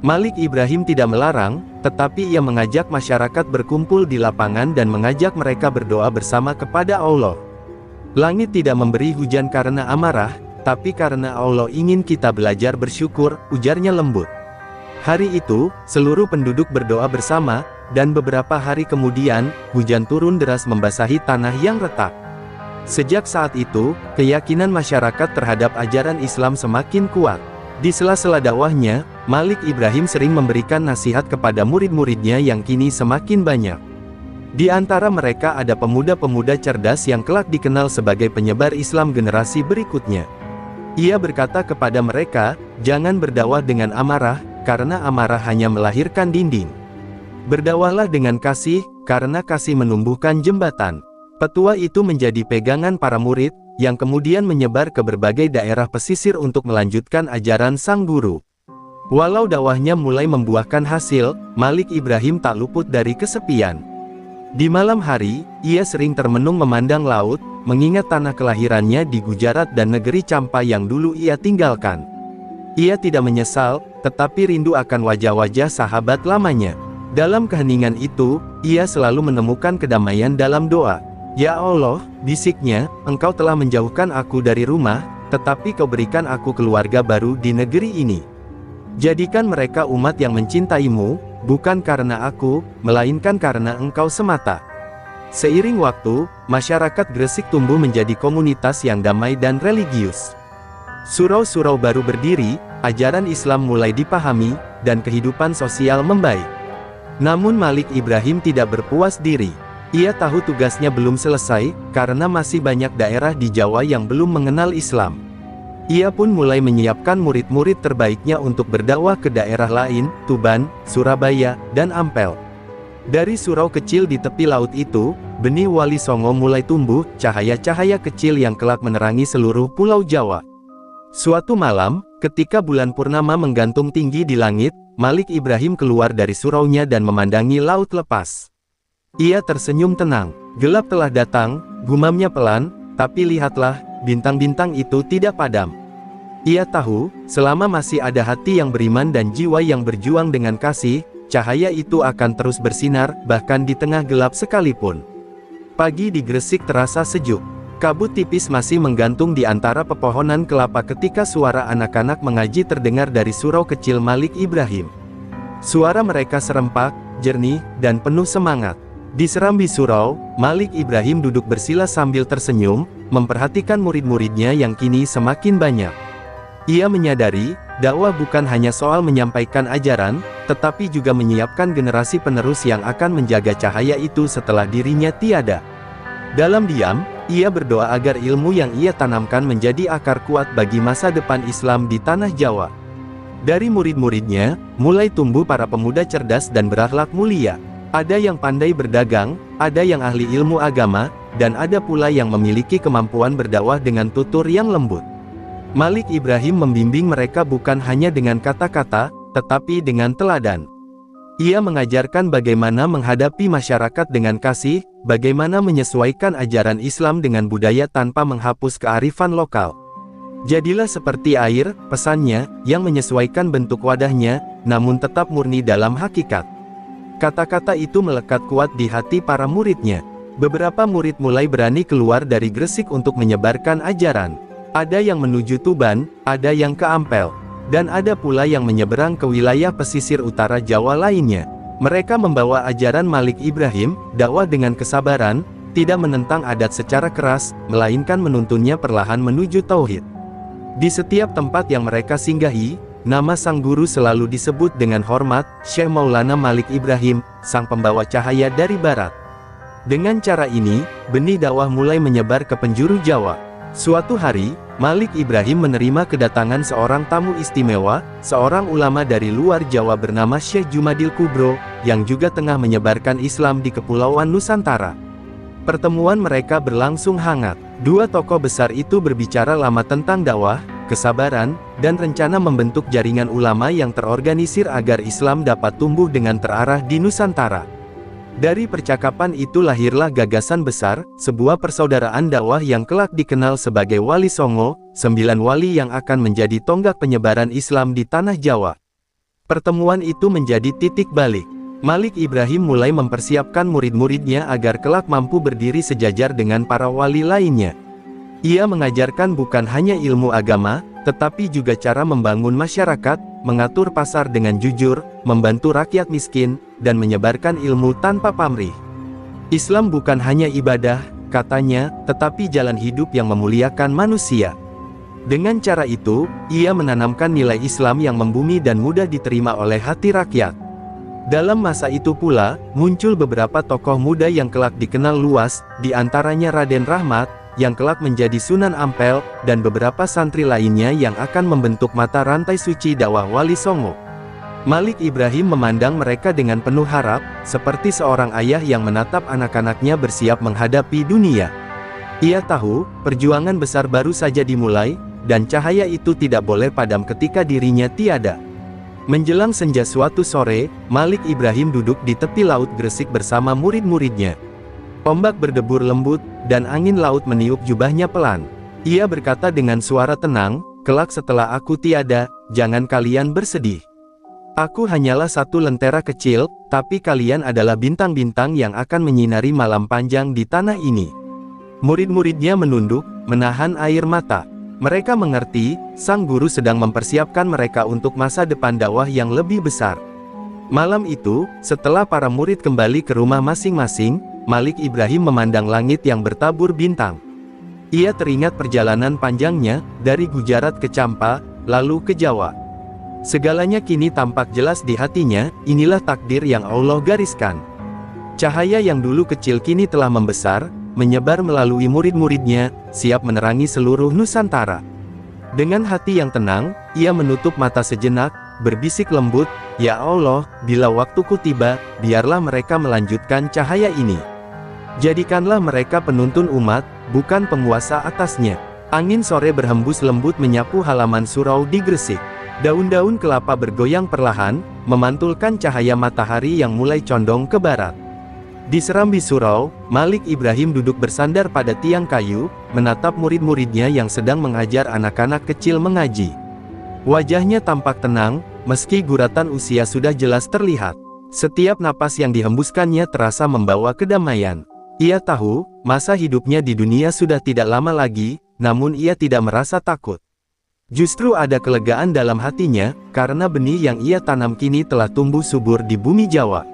Malik Ibrahim tidak melarang, tetapi ia mengajak masyarakat berkumpul di lapangan dan mengajak mereka berdoa bersama kepada Allah. "Langit tidak memberi hujan karena amarah, tapi karena Allah ingin kita belajar bersyukur," ujarnya lembut. Hari itu, seluruh penduduk berdoa bersama, dan beberapa hari kemudian, hujan turun deras membasahi tanah yang retak. Sejak saat itu, keyakinan masyarakat terhadap ajaran Islam semakin kuat. Di sela-sela dakwahnya, Malik Ibrahim sering memberikan nasihat kepada murid-muridnya yang kini semakin banyak. Di antara mereka ada pemuda-pemuda cerdas yang kelak dikenal sebagai penyebar Islam generasi berikutnya. Ia berkata kepada mereka, jangan berdakwah dengan amarah, karena amarah hanya melahirkan dinding. Berdakwahlah dengan kasih, karena kasih menumbuhkan jembatan. Petua itu menjadi pegangan para murid, yang kemudian menyebar ke berbagai daerah pesisir untuk melanjutkan ajaran sang guru. Walau dakwahnya mulai membuahkan hasil, Malik Ibrahim tak luput dari kesepian. Di malam hari, ia sering termenung memandang laut, mengingat tanah kelahirannya di Gujarat dan negeri Campa yang dulu ia tinggalkan. Ia tidak menyesal, tetapi rindu akan wajah-wajah sahabat lamanya. Dalam keheningan itu, ia selalu menemukan kedamaian dalam doa. Ya Allah, bisiknya, Engkau telah menjauhkan aku dari rumah, tetapi Kau berikan aku keluarga baru di negeri ini. Jadikan mereka umat yang mencintaimu, bukan karena aku, melainkan karena Engkau semata. Seiring waktu, masyarakat Gresik tumbuh menjadi komunitas yang damai dan religius. Surau-surau baru berdiri, ajaran Islam mulai dipahami, dan kehidupan sosial membaik. Namun Malik Ibrahim tidak berpuas diri. Ia tahu tugasnya belum selesai, karena masih banyak daerah di Jawa yang belum mengenal Islam. Ia pun mulai menyiapkan murid-murid terbaiknya untuk berdakwah ke daerah lain, Tuban, Surabaya, dan Ampel. Dari surau kecil di tepi laut itu, benih Wali Songo mulai tumbuh, cahaya-cahaya kecil yang kelak menerangi seluruh pulau Jawa. Suatu malam, ketika bulan purnama menggantung tinggi di langit, Malik Ibrahim keluar dari suraunya dan memandangi laut lepas. Ia tersenyum tenang. Gelap telah datang, gumamnya pelan, tapi lihatlah, bintang-bintang itu tidak padam. Ia tahu, selama masih ada hati yang beriman dan jiwa yang berjuang dengan kasih, cahaya itu akan terus bersinar, bahkan di tengah gelap sekalipun. Pagi di Gresik terasa sejuk. Kabut tipis masih menggantung di antara pepohonan kelapa ketika suara anak-anak mengaji terdengar dari surau kecil Malik Ibrahim. Suara mereka serempak, jernih, dan penuh semangat. Di serambi surau, Malik Ibrahim duduk bersila sambil tersenyum, memperhatikan murid-muridnya yang kini semakin banyak. Ia menyadari, dakwah bukan hanya soal menyampaikan ajaran, tetapi juga menyiapkan generasi penerus yang akan menjaga cahaya itu setelah dirinya tiada. Dalam diam, ia berdoa agar ilmu yang ia tanamkan menjadi akar kuat bagi masa depan Islam di tanah Jawa. Dari murid-muridnya, mulai tumbuh para pemuda cerdas dan berakhlak mulia. Ada yang pandai berdagang, ada yang ahli ilmu agama, dan ada pula yang memiliki kemampuan berdakwah dengan tutur yang lembut. Malik Ibrahim membimbing mereka bukan hanya dengan kata-kata, tetapi dengan teladan. Ia mengajarkan bagaimana menghadapi masyarakat dengan kasih, bagaimana menyesuaikan ajaran Islam dengan budaya tanpa menghapus kearifan lokal. Jadilah seperti air, pesannya, yang menyesuaikan bentuk wadahnya, namun tetap murni dalam hakikat. Kata-kata itu melekat kuat di hati para muridnya. Beberapa murid mulai berani keluar dari Gresik untuk menyebarkan ajaran. Ada yang menuju Tuban, ada yang ke Ampel, dan ada pula yang menyeberang ke wilayah pesisir utara Jawa lainnya. Mereka membawa ajaran Malik Ibrahim, dakwah dengan kesabaran, tidak menentang adat secara keras, melainkan menuntunnya perlahan menuju tauhid. Di setiap tempat yang mereka singgahi, nama sang guru selalu disebut dengan hormat, Syekh Maulana Malik Ibrahim, sang pembawa cahaya dari barat. Dengan cara ini, benih dakwah mulai menyebar ke penjuru Jawa. Suatu hari, Malik Ibrahim menerima kedatangan seorang tamu istimewa, seorang ulama dari luar Jawa bernama Syekh Jumadil Kubro, yang juga tengah menyebarkan Islam di Kepulauan Nusantara. Pertemuan mereka berlangsung hangat. Dua tokoh besar itu berbicara lama tentang dakwah, kesabaran, dan rencana membentuk jaringan ulama yang terorganisir agar Islam dapat tumbuh dengan terarah di Nusantara. Dari percakapan itu lahirlah gagasan besar, sebuah persaudaraan dakwah yang kelak dikenal sebagai Wali Songo, 9 wali yang akan menjadi tonggak penyebaran Islam di tanah Jawa. Pertemuan itu menjadi titik balik. Malik Ibrahim mulai mempersiapkan murid-muridnya agar kelak mampu berdiri sejajar dengan para wali lainnya. Ia mengajarkan bukan hanya ilmu agama, tetapi juga cara membangun masyarakat, mengatur pasar dengan jujur, membantu rakyat miskin, dan menyebarkan ilmu tanpa pamrih. Islam bukan hanya ibadah, katanya, tetapi jalan hidup yang memuliakan manusia. Dengan cara itu, ia menanamkan nilai Islam yang membumi dan mudah diterima oleh hati rakyat. Dalam masa itu pula, muncul beberapa tokoh muda yang kelak dikenal luas, di antaranya Raden Rahmat, yang kelak menjadi Sunan Ampel, dan beberapa santri lainnya yang akan membentuk mata rantai suci dakwah Wali Songo. Malik Ibrahim memandang mereka dengan penuh harap, seperti seorang ayah yang menatap anak-anaknya bersiap menghadapi dunia. Ia tahu, perjuangan besar baru saja dimulai, dan cahaya itu tidak boleh padam ketika dirinya tiada. Menjelang senja suatu sore, Malik Ibrahim duduk di tepi laut Gresik bersama murid-muridnya. Ombak berdebur lembut, dan angin laut meniup jubahnya pelan. Ia berkata dengan suara tenang, "Kelak setelah aku tiada, jangan kalian bersedih. Aku hanyalah satu lentera kecil, tapi kalian adalah bintang-bintang yang akan menyinari malam panjang di tanah ini." Murid-muridnya menunduk, menahan air mata. Mereka mengerti, sang guru sedang mempersiapkan mereka untuk masa depan dakwah yang lebih besar. Malam itu, setelah para murid kembali ke rumah masing-masing, Malik Ibrahim memandang langit yang bertabur bintang. Ia teringat perjalanan panjangnya, dari Gujarat ke Champa, lalu ke Jawa. Segalanya kini tampak jelas di hatinya, inilah takdir yang Allah gariskan. Cahaya yang dulu kecil kini telah membesar, menyebar melalui murid-muridnya, siap menerangi seluruh Nusantara. Dengan hati yang tenang, ia menutup mata sejenak, berbisik lembut, "Ya Allah, bila waktuku tiba, biarlah mereka melanjutkan cahaya ini. Jadikanlah mereka penuntun umat, bukan penguasa atasnya." Angin sore berhembus lembut menyapu halaman surau di Gresik. Daun-daun kelapa bergoyang perlahan, memantulkan cahaya matahari yang mulai condong ke barat. Di serambi surau, Malik Ibrahim duduk bersandar pada tiang kayu, menatap murid-muridnya yang sedang mengajar anak-anak kecil mengaji. Wajahnya tampak tenang, meski guratan usia sudah jelas terlihat. Setiap napas yang dihembuskannya terasa membawa kedamaian. Ia tahu, masa hidupnya di dunia sudah tidak lama lagi, namun ia tidak merasa takut. Justru ada kelegaan dalam hatinya, karena benih yang ia tanam kini telah tumbuh subur di bumi Jawa.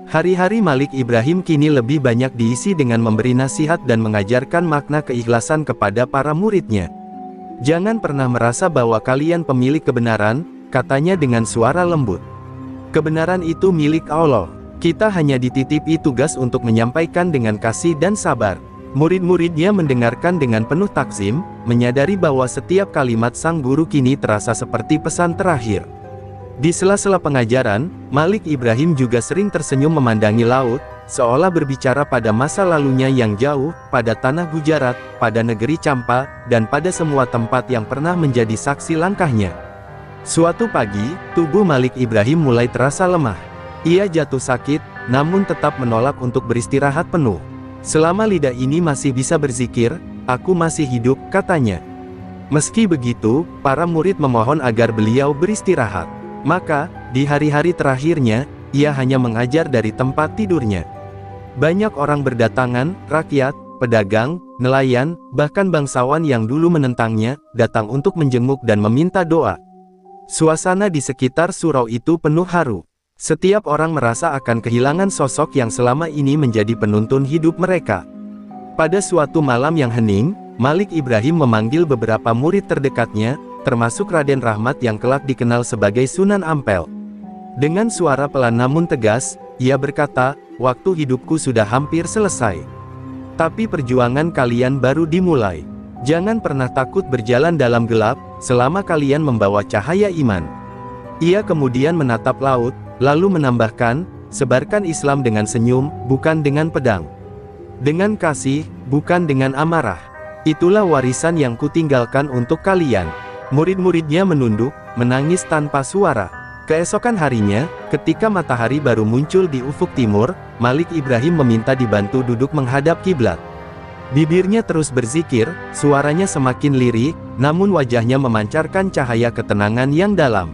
Hari-hari Malik Ibrahim kini lebih banyak diisi dengan memberi nasihat dan mengajarkan makna keikhlasan kepada para muridnya. "Jangan pernah merasa bahwa kalian pemilik kebenaran," katanya dengan suara lembut. "Kebenaran itu milik Allah. Kita hanya dititipi tugas untuk menyampaikan dengan kasih dan sabar." Murid-muridnya mendengarkan dengan penuh takzim, menyadari bahwa setiap kalimat sang guru kini terasa seperti pesan terakhir. Di sela-sela pengajaran, Malik Ibrahim juga sering tersenyum memandangi laut, seolah berbicara pada masa lalunya yang jauh, pada tanah Gujarat, pada negeri Champa, dan pada semua tempat yang pernah menjadi saksi langkahnya. Suatu pagi, tubuh Malik Ibrahim mulai terasa lemah. Ia jatuh sakit, namun tetap menolak untuk beristirahat penuh. "Selama lidah ini masih bisa berzikir, aku masih hidup," katanya. Meski begitu, para murid memohon agar beliau beristirahat. Maka, di hari-hari terakhirnya, ia hanya mengajar dari tempat tidurnya. Banyak orang berdatangan, rakyat, pedagang, nelayan, bahkan bangsawan yang dulu menentangnya, datang untuk menjenguk dan meminta doa. Suasana di sekitar surau itu penuh haru. Setiap orang merasa akan kehilangan sosok yang selama ini menjadi penuntun hidup mereka. Pada suatu malam yang hening, Malik Ibrahim memanggil beberapa murid terdekatnya, termasuk Raden Rahmat yang kelak dikenal sebagai Sunan Ampel. Dengan suara pelan namun tegas, ia berkata, "Waktu hidupku sudah hampir selesai. Tapi perjuangan kalian baru dimulai. Jangan pernah takut berjalan dalam gelap, selama kalian membawa cahaya iman." Ia kemudian menatap laut, lalu menambahkan, "Sebarkan Islam dengan senyum, bukan dengan pedang. Dengan kasih, bukan dengan amarah. Itulah warisan yang kutinggalkan untuk kalian." Murid-muridnya menunduk, menangis tanpa suara. Keesokan harinya, ketika matahari baru muncul di ufuk timur, Malik Ibrahim meminta dibantu duduk menghadap kiblat. Bibirnya terus berzikir, suaranya semakin lirik, namun wajahnya memancarkan cahaya ketenangan yang dalam.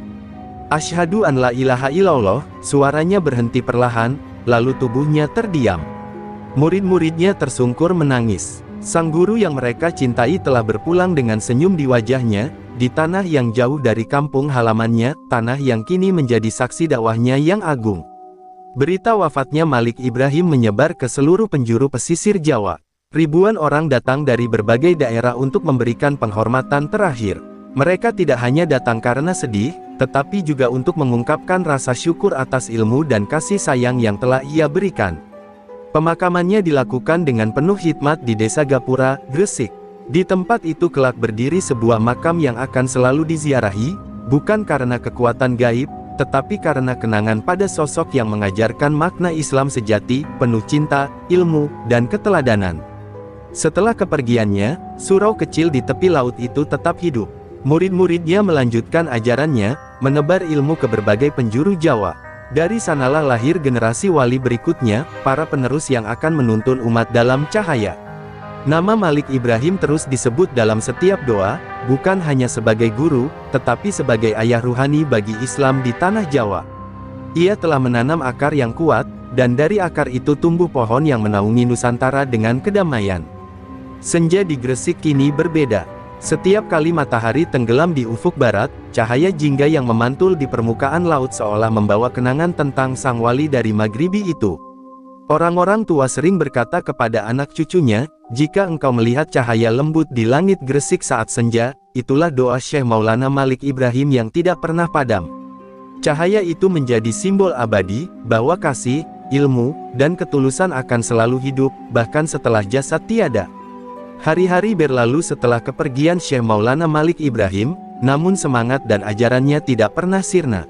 "Asyhadu an la ilaha illallah," suaranya berhenti perlahan, lalu tubuhnya terdiam. Murid-muridnya tersungkur menangis. Sang guru yang mereka cintai telah berpulang dengan senyum di wajahnya, di tanah yang jauh dari kampung halamannya, tanah yang kini menjadi saksi dakwahnya yang agung. Berita wafatnya Malik Ibrahim menyebar ke seluruh penjuru pesisir Jawa. Ribuan orang datang dari berbagai daerah untuk memberikan penghormatan terakhir. Mereka tidak hanya datang karena sedih, tetapi juga untuk mengungkapkan rasa syukur atas ilmu dan kasih sayang yang telah ia berikan. Pemakamannya dilakukan dengan penuh hikmat di Desa Gapura, Gresik. Di tempat itu kelak berdiri sebuah makam yang akan selalu diziarahi, bukan karena kekuatan gaib, tetapi karena kenangan pada sosok yang mengajarkan makna Islam sejati, penuh cinta, ilmu, dan keteladanan. Setelah kepergiannya, surau kecil di tepi laut itu tetap hidup. Murid-muridnya melanjutkan ajarannya, menebar ilmu ke berbagai penjuru Jawa. Dari sanalah lahir generasi wali berikutnya, para penerus yang akan menuntun umat dalam cahaya. Nama Malik Ibrahim terus disebut dalam setiap doa, bukan hanya sebagai guru, tetapi sebagai ayah ruhani bagi Islam di tanah Jawa. Ia telah menanam akar yang kuat, dan dari akar itu tumbuh pohon yang menaungi Nusantara dengan kedamaian. Senja di Gresik kini berbeda. Setiap kali matahari tenggelam di ufuk barat, cahaya jingga yang memantul di permukaan laut seolah membawa kenangan tentang sang wali dari Maghribi itu. Orang-orang tua sering berkata kepada anak cucunya, jika engkau melihat cahaya lembut di langit Gresik saat senja, itulah doa Syekh Maulana Malik Ibrahim yang tidak pernah padam. Cahaya itu menjadi simbol abadi, bahwa kasih, ilmu, dan ketulusan akan selalu hidup, bahkan setelah jasad tiada. Hari-hari berlalu setelah kepergian Syekh Maulana Malik Ibrahim, namun semangat dan ajarannya tidak pernah sirna.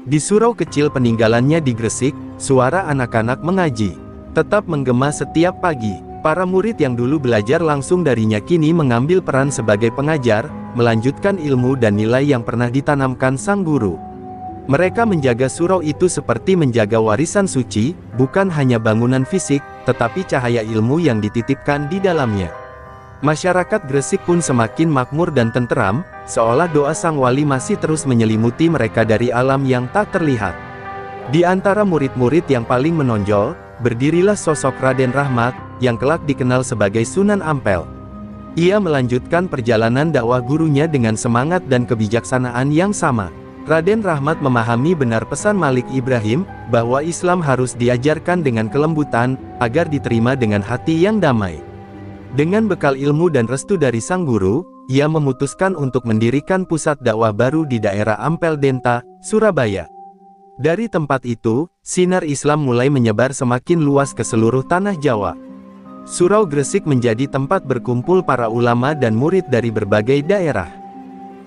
Di surau kecil peninggalannya di Gresik, suara anak-anak mengaji tetap menggema setiap pagi. Para murid yang dulu belajar langsung darinya kini mengambil peran sebagai pengajar, melanjutkan ilmu dan nilai yang pernah ditanamkan sang guru. Mereka menjaga surau itu seperti menjaga warisan suci, bukan hanya bangunan fisik, tetapi cahaya ilmu yang dititipkan di dalamnya. Masyarakat Gresik pun semakin makmur dan tenteram, seolah doa sang wali masih terus menyelimuti mereka dari alam yang tak terlihat. Di antara murid-murid yang paling menonjol, berdirilah sosok Raden Rahmat, yang kelak dikenal sebagai Sunan Ampel. Ia melanjutkan perjalanan dakwah gurunya dengan semangat dan kebijaksanaan yang sama. Raden Rahmat memahami benar pesan Malik Ibrahim, bahwa Islam harus diajarkan dengan kelembutan, agar diterima dengan hati yang damai. Dengan bekal ilmu dan restu dari sang guru, ia memutuskan untuk mendirikan pusat dakwah baru di daerah Ampel Denta, Surabaya. Dari tempat itu, sinar Islam mulai menyebar semakin luas ke seluruh tanah Jawa. Surau Gresik menjadi tempat berkumpul para ulama dan murid dari berbagai daerah.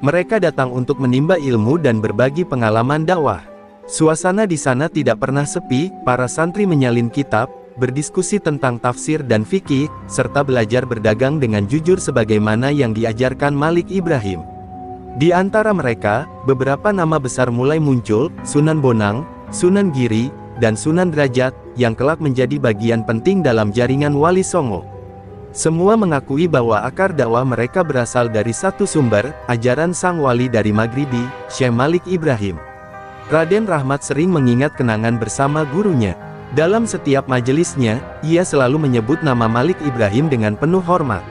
Mereka datang untuk menimba ilmu dan berbagi pengalaman dakwah. Suasana di sana tidak pernah sepi, para santri menyalin kitab, berdiskusi tentang tafsir dan fikih, serta belajar berdagang dengan jujur sebagaimana yang diajarkan Malik Ibrahim. Di antara mereka, beberapa nama besar mulai muncul, Sunan Bonang, Sunan Giri, dan Sunan Derajat, yang kelak menjadi bagian penting dalam jaringan Wali Songo. Semua mengakui bahwa akar dakwah mereka berasal dari satu sumber, ajaran sang wali dari Maghribi, Syekh Malik Ibrahim. Raden Rahmat sering mengingat kenangan bersama gurunya. Dalam setiap majelisnya, ia selalu menyebut nama Malik Ibrahim dengan penuh hormat.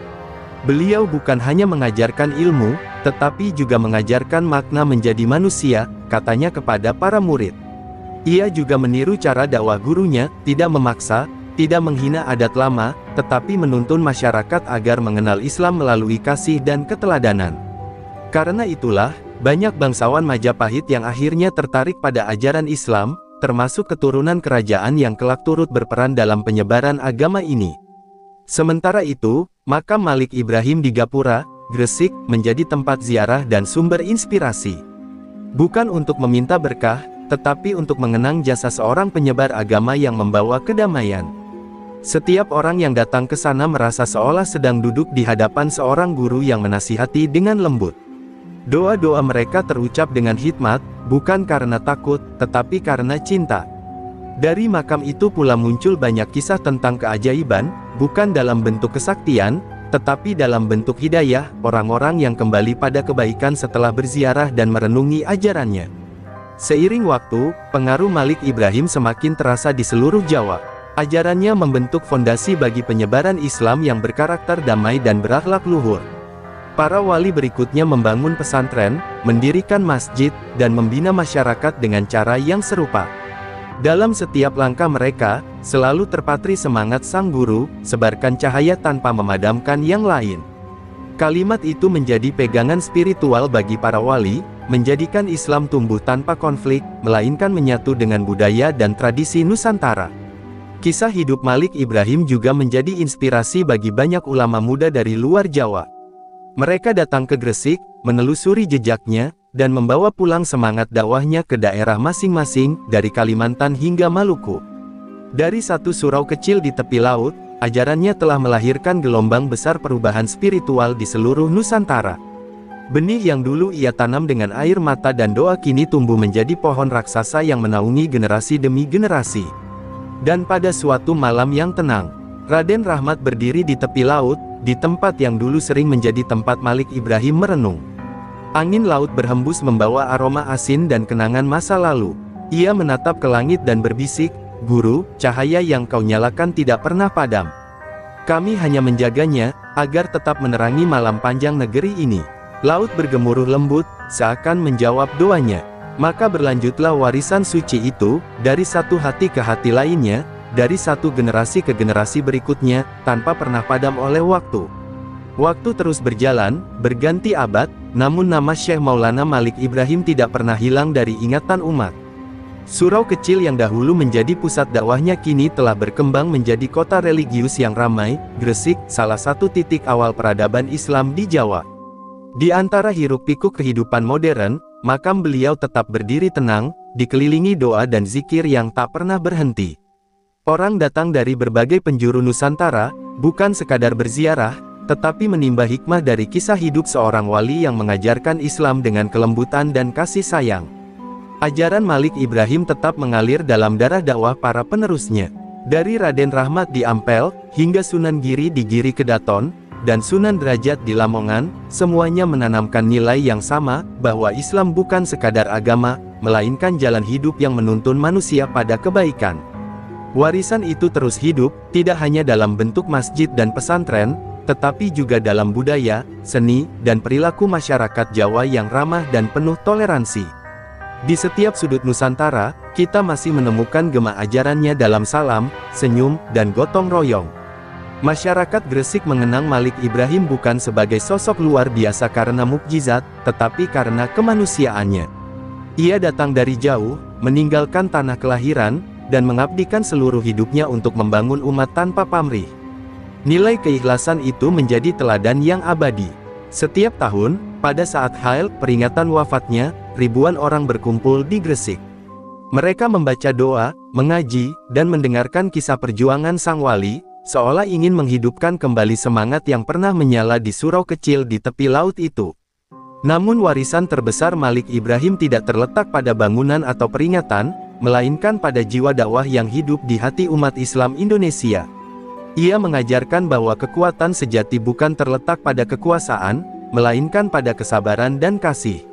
Beliau bukan hanya mengajarkan ilmu, tetapi juga mengajarkan makna menjadi manusia, katanya kepada para murid. Ia juga meniru cara dakwah gurunya, tidak memaksa, tidak menghina adat lama, tetapi menuntun masyarakat agar mengenal Islam melalui kasih dan keteladanan. Karena itulah, banyak bangsawan Majapahit yang akhirnya tertarik pada ajaran Islam, termasuk keturunan kerajaan yang kelak turut berperan dalam penyebaran agama ini. Sementara itu, makam Malik Ibrahim di Gapura, Gresik, menjadi tempat ziarah dan sumber inspirasi. Bukan untuk meminta berkah, tetapi untuk mengenang jasa seorang penyebar agama yang membawa kedamaian. Setiap orang yang datang ke sana merasa seolah sedang duduk di hadapan seorang guru yang menasihati dengan lembut. Doa-doa mereka terucap dengan hikmat, bukan karena takut, tetapi karena cinta. Dari makam itu pula muncul banyak kisah tentang keajaiban, bukan dalam bentuk kesaktian, tetapi dalam bentuk hidayah, orang-orang yang kembali pada kebaikan setelah berziarah dan merenungi ajarannya. Seiring waktu, pengaruh Malik Ibrahim semakin terasa di seluruh Jawa. Ajarannya membentuk fondasi bagi penyebaran Islam yang berkarakter damai dan berakhlak luhur. Para wali berikutnya membangun pesantren, mendirikan masjid, dan membina masyarakat dengan cara yang serupa. Dalam setiap langkah mereka, selalu terpatri semangat sang guru, sebarkan cahaya tanpa memadamkan yang lain. Kalimat itu menjadi pegangan spiritual bagi para wali, menjadikan Islam tumbuh tanpa konflik, melainkan menyatu dengan budaya dan tradisi Nusantara. Kisah hidup Malik Ibrahim juga menjadi inspirasi bagi banyak ulama muda dari luar Jawa. Mereka datang ke Gresik, menelusuri jejaknya, dan membawa pulang semangat dakwahnya ke daerah masing-masing, dari Kalimantan hingga Maluku. Dari satu surau kecil di tepi laut, ajarannya telah melahirkan gelombang besar perubahan spiritual di seluruh Nusantara. Benih yang dulu ia tanam dengan air mata dan doa kini tumbuh menjadi pohon raksasa yang menaungi generasi demi generasi. Dan pada suatu malam yang tenang, Raden Rahmat berdiri di tepi laut, di tempat yang dulu sering menjadi tempat Malik Ibrahim merenung. Angin laut berhembus membawa aroma asin dan kenangan masa lalu. Ia menatap ke langit dan berbisik, "Guru, cahaya yang kau nyalakan tidak pernah padam. Kami hanya menjaganya, agar tetap menerangi malam panjang negeri ini." Laut bergemuruh lembut, seakan menjawab doanya. Maka berlanjutlah warisan suci itu, dari satu hati ke hati lainnya, dari satu generasi ke generasi berikutnya, tanpa pernah padam oleh waktu. Waktu terus berjalan, berganti abad, namun nama Syekh Maulana Malik Ibrahim tidak pernah hilang dari ingatan umat. Surau kecil yang dahulu menjadi pusat dakwahnya kini telah berkembang menjadi kota religius yang ramai. Gresik, salah satu titik awal peradaban Islam di Jawa. Di antara hiruk-pikuk kehidupan modern, makam beliau tetap berdiri tenang, dikelilingi doa dan zikir yang tak pernah berhenti. Orang datang dari berbagai penjuru Nusantara, bukan sekadar berziarah, tetapi menimba hikmah dari kisah hidup seorang wali yang mengajarkan Islam dengan kelembutan dan kasih sayang. Ajaran Malik Ibrahim tetap mengalir dalam darah dakwah para penerusnya. Dari Raden Rahmat di Ampel, hingga Sunan Giri di Giri Kedaton, dan Sunan Derajat di Lamongan, semuanya menanamkan nilai yang sama, bahwa Islam bukan sekadar agama, melainkan jalan hidup yang menuntun manusia pada kebaikan. Warisan itu terus hidup, tidak hanya dalam bentuk masjid dan pesantren, tetapi juga dalam budaya, seni, dan perilaku masyarakat Jawa yang ramah dan penuh toleransi. Di setiap sudut Nusantara, kita masih menemukan gema ajarannya dalam salam, senyum, dan gotong royong. Masyarakat Gresik mengenang Malik Ibrahim bukan sebagai sosok luar biasa karena mukjizat, tetapi karena kemanusiaannya. Ia datang dari jauh, meninggalkan tanah kelahiran, dan mengabdikan seluruh hidupnya untuk membangun umat tanpa pamrih. Nilai keikhlasan itu menjadi teladan yang abadi. Setiap tahun, pada saat Hail, peringatan wafatnya, ribuan orang berkumpul di Gresik. Mereka membaca doa, mengaji, dan mendengarkan kisah perjuangan sang wali, seolah ingin menghidupkan kembali semangat yang pernah menyala di surau kecil di tepi laut itu. Namun warisan terbesar Malik Ibrahim tidak terletak pada bangunan atau peringatan, melainkan pada jiwa dakwah yang hidup di hati umat Islam Indonesia. Ia mengajarkan bahwa kekuatan sejati bukan terletak pada kekuasaan, melainkan pada kesabaran dan kasih.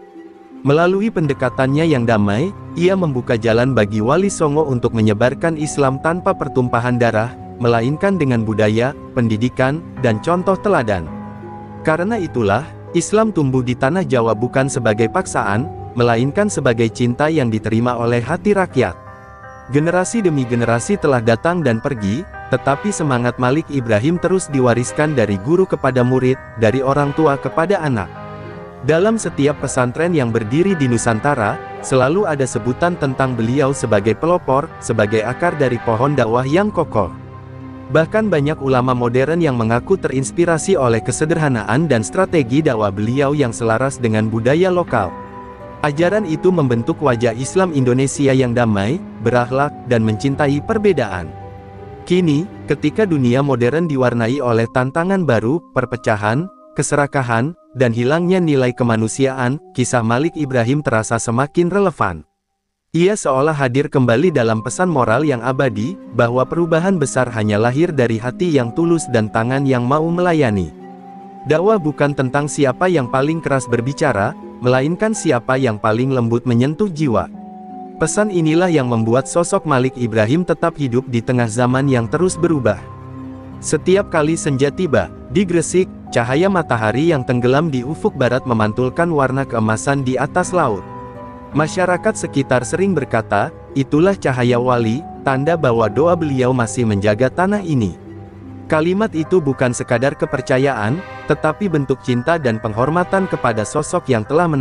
Melalui pendekatannya yang damai, ia membuka jalan bagi Wali Songo untuk menyebarkan Islam tanpa pertumpahan darah, melainkan dengan budaya, pendidikan, dan contoh teladan. Karena itulah, Islam tumbuh di tanah Jawa bukan sebagai paksaan, melainkan sebagai cinta yang diterima oleh hati rakyat. Generasi demi generasi telah datang dan pergi, tetapi semangat Malik Ibrahim terus diwariskan dari guru kepada murid, dari orang tua kepada anak. Dalam setiap pesantren yang berdiri di Nusantara, selalu ada sebutan tentang beliau sebagai pelopor, sebagai akar dari pohon dakwah yang kokoh. Bahkan banyak ulama modern yang mengaku terinspirasi oleh kesederhanaan dan strategi dakwah beliau yang selaras dengan budaya lokal. Ajaran itu membentuk wajah Islam Indonesia yang damai, berakhlak, dan mencintai perbedaan. Kini, ketika dunia modern diwarnai oleh tantangan baru, perpecahan, keserakahan, dan hilangnya nilai kemanusiaan, kisah Malik Ibrahim terasa semakin relevan. Ia seolah hadir kembali dalam pesan moral yang abadi, bahwa perubahan besar hanya lahir dari hati yang tulus dan tangan yang mau melayani. Dakwah bukan tentang siapa yang paling keras berbicara, melainkan siapa yang paling lembut menyentuh jiwa. Pesan inilah yang membuat sosok Malik Ibrahim tetap hidup di tengah zaman yang terus berubah. Setiap kali senja tiba, di Gresik, Cahaya matahari yang tenggelam di ufuk barat memantulkan warna keemasan di atas laut. Masyarakat sekitar sering berkata, itulah cahaya wali, tanda bahwa doa beliau masih menjaga tanah ini. Kalimat itu bukan sekadar kepercayaan, tetapi bentuk cinta dan penghormatan kepada sosok yang telah